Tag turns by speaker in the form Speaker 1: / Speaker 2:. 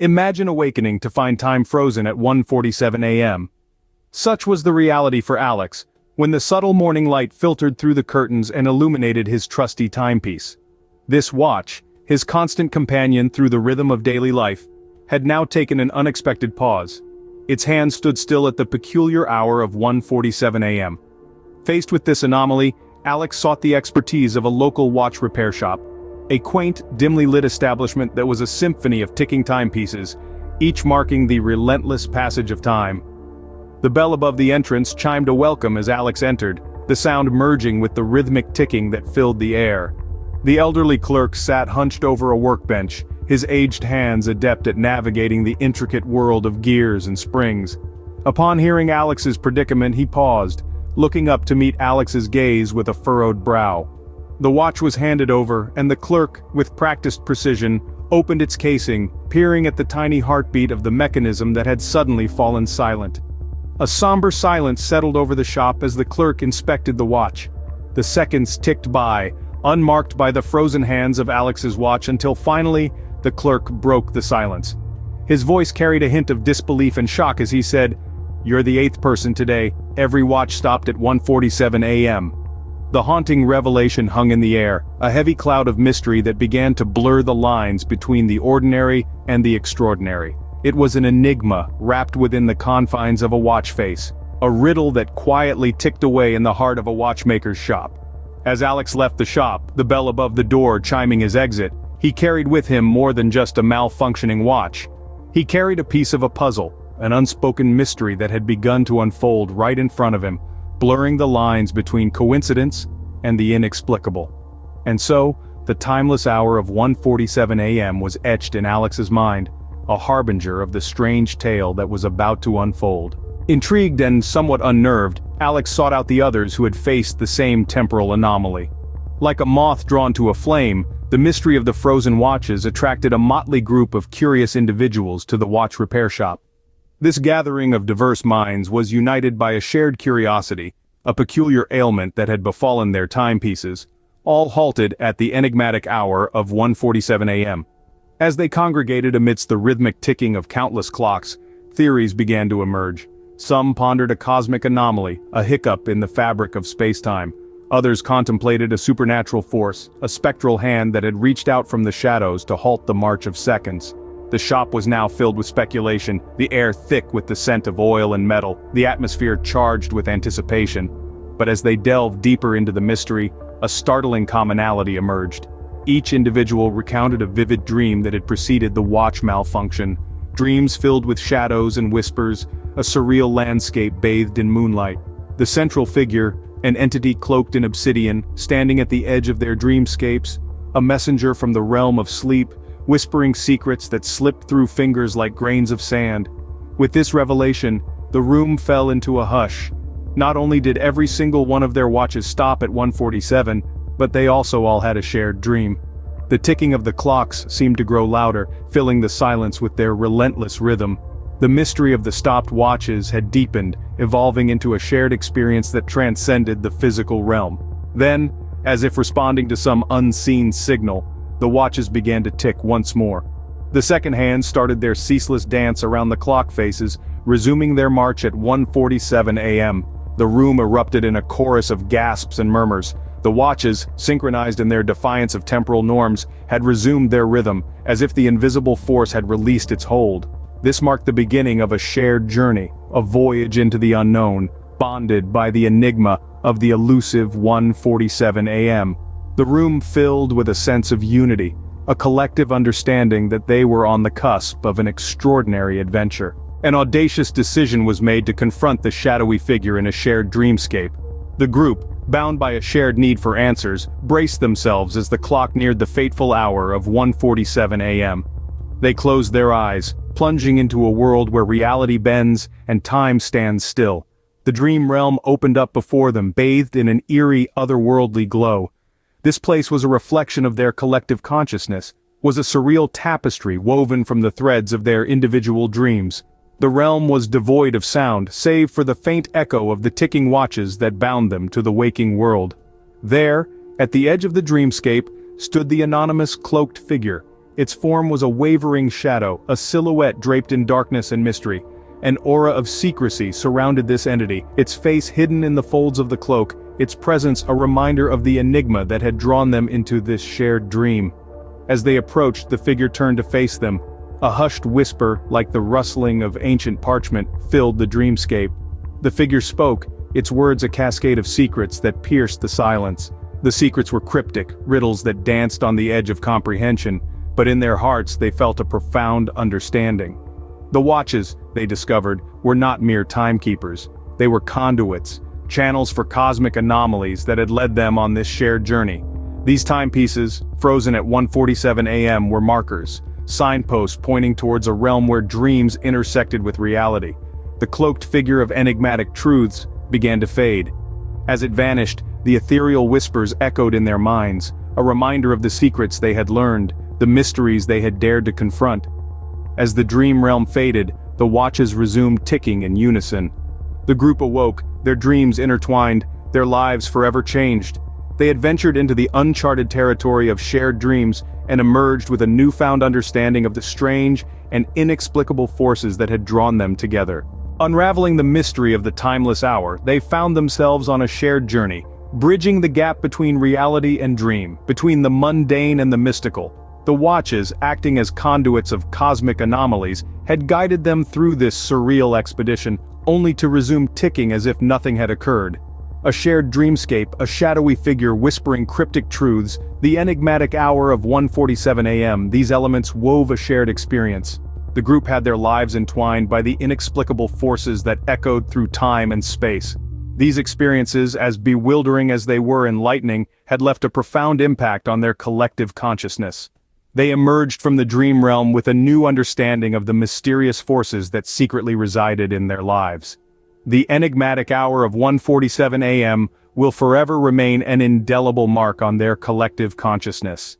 Speaker 1: Imagine awakening to find time frozen at 1:47 a.m. Such was the reality for Alex, when the subtle morning light filtered through the curtains and illuminated his trusty timepiece. This watch, his constant companion through the rhythm of daily life, had now taken an unexpected pause. Its hand stood still at the peculiar hour of 1:47 a.m. Faced with this anomaly, Alex sought the expertise of a local watch repair shop. A quaint, dimly lit establishment that was a symphony of ticking timepieces, each marking the relentless passage of time. The bell above the entrance chimed a welcome as Alex entered, the sound merging with the rhythmic ticking that filled the air. The elderly clerk sat hunched over a workbench, his aged hands adept at navigating the intricate world of gears and springs. Upon hearing Alex's predicament, he paused, looking up to meet Alex's gaze with a furrowed brow. The watch was handed over, and the clerk, with practiced precision, opened its casing, peering at the tiny heartbeat of the mechanism that had suddenly fallen silent. A somber silence settled over the shop as the clerk inspected the watch. The seconds ticked by, unmarked by the frozen hands of Alex's watch, until finally, the clerk broke the silence. His voice carried a hint of disbelief and shock as he said, "You're the 8th person today. Every watch stopped at 1:47 a.m." The haunting revelation hung in the air, a heavy cloud of mystery that began to blur the lines between the ordinary and the extraordinary. It was an enigma wrapped within the confines of a watch face, a riddle that quietly ticked away in the heart of a watchmaker's shop. As Alex left the shop, the bell above the door chiming his exit, he carried with him more than just a malfunctioning watch. He carried a piece of a puzzle, an unspoken mystery that had begun to unfold right in front of him, blurring the lines between coincidence and the inexplicable. And so, the timeless hour of 1:47 a.m. was etched in Alex's mind, a harbinger of the strange tale that was about to unfold. Intrigued and somewhat unnerved, Alex sought out the others who had faced the same temporal anomaly. Like a moth drawn to a flame, the mystery of the frozen watches attracted a motley group of curious individuals to the watch repair shop. This gathering of diverse minds was united by a shared curiosity, a peculiar ailment that had befallen their timepieces, all halted at the enigmatic hour of 1:47 a.m. As they congregated amidst the rhythmic ticking of countless clocks, theories began to emerge. Some pondered a cosmic anomaly, a hiccup in the fabric of space-time. Others contemplated a supernatural force, a spectral hand that had reached out from the shadows to halt the march of seconds. The shop was now filled with speculation, the air thick with the scent of oil and metal, the atmosphere charged with anticipation. But as they delved deeper into the mystery, a startling commonality emerged. Each individual recounted a vivid dream that had preceded the watch malfunction. Dreams filled with shadows and whispers, a surreal landscape bathed in moonlight. The central figure, an entity cloaked in obsidian, standing at the edge of their dreamscapes, a messenger from the realm of sleep, whispering secrets that slipped through fingers like grains of sand. With this revelation, the room fell into a hush. Not only did every single one of their watches stop at 1:47, but they also all had a shared dream. The ticking of the clocks seemed to grow louder, filling the silence with their relentless rhythm. The mystery of the stopped watches had deepened, evolving into a shared experience that transcended the physical realm. Then, as if responding to some unseen signal, the watches began to tick once more. The second hands started their ceaseless dance around the clock faces, resuming their march at 1:47 a.m. The room erupted in a chorus of gasps and murmurs. The watches, synchronized in their defiance of temporal norms, had resumed their rhythm, as if the invisible force had released its hold. This marked the beginning of a shared journey, a voyage into the unknown, bonded by the enigma of the elusive 1:47 a.m. The room filled with a sense of unity, a collective understanding that they were on the cusp of an extraordinary adventure. An audacious decision was made to confront the shadowy figure in a shared dreamscape. The group, bound by a shared need for answers, braced themselves as the clock neared the fateful hour of 1:47 a.m. They closed their eyes, plunging into a world where reality bends and time stands still. The dream realm opened up before them, bathed in an eerie, otherworldly glow. This place was a reflection of their collective consciousness, was a surreal tapestry woven from the threads of their individual dreams. The realm was devoid of sound, save for the faint echo of the ticking watches that bound them to the waking world. There, at the edge of the dreamscape, stood the anonymous cloaked figure, Its form was a wavering shadow, a silhouette draped in darkness and mystery. An aura of secrecy surrounded this entity, its face hidden in the folds of the cloak, its presence a reminder of the enigma that had drawn them into this shared dream. As they approached, the figure turned to face them. A hushed whisper, like the rustling of ancient parchment, filled the dreamscape. The figure spoke, its words a cascade of secrets that pierced the silence. The secrets were cryptic, riddles that danced on the edge of comprehension, but in their hearts they felt a profound understanding. The watches, they discovered, were not mere timekeepers. They were conduits, channels for cosmic anomalies that had led them on this shared journey. These timepieces, frozen at 1:47 a.m., were markers, signposts pointing towards a realm where dreams intersected with reality. The cloaked figure of enigmatic truths began to fade. As it vanished, the ethereal whispers echoed in their minds, a reminder of the secrets they had learned, the mysteries they had dared to confront. As the dream realm faded, the watches resumed ticking in unison. The group awoke, their dreams intertwined, their lives forever changed. They had ventured into the uncharted territory of shared dreams and emerged with a newfound understanding of the strange and inexplicable forces that had drawn them together. Unraveling the mystery of the timeless hour, they found themselves on a shared journey, bridging the gap between reality and dream, between the mundane and the mystical. The watches, acting as conduits of cosmic anomalies, had guided them through this surreal expedition, only to resume ticking as if nothing had occurred. A shared dreamscape, a shadowy figure whispering cryptic truths, the enigmatic hour of 1:47 a.m., these elements wove a shared experience. The group had their lives entwined by the inexplicable forces that echoed through time and space. These experiences, as bewildering as they were enlightening, had left a profound impact on their collective consciousness. They emerged from the dream realm with a new understanding of the mysterious forces that secretly resided in their lives. The enigmatic hour of 1:47 a.m. will forever remain an indelible mark on their collective consciousness.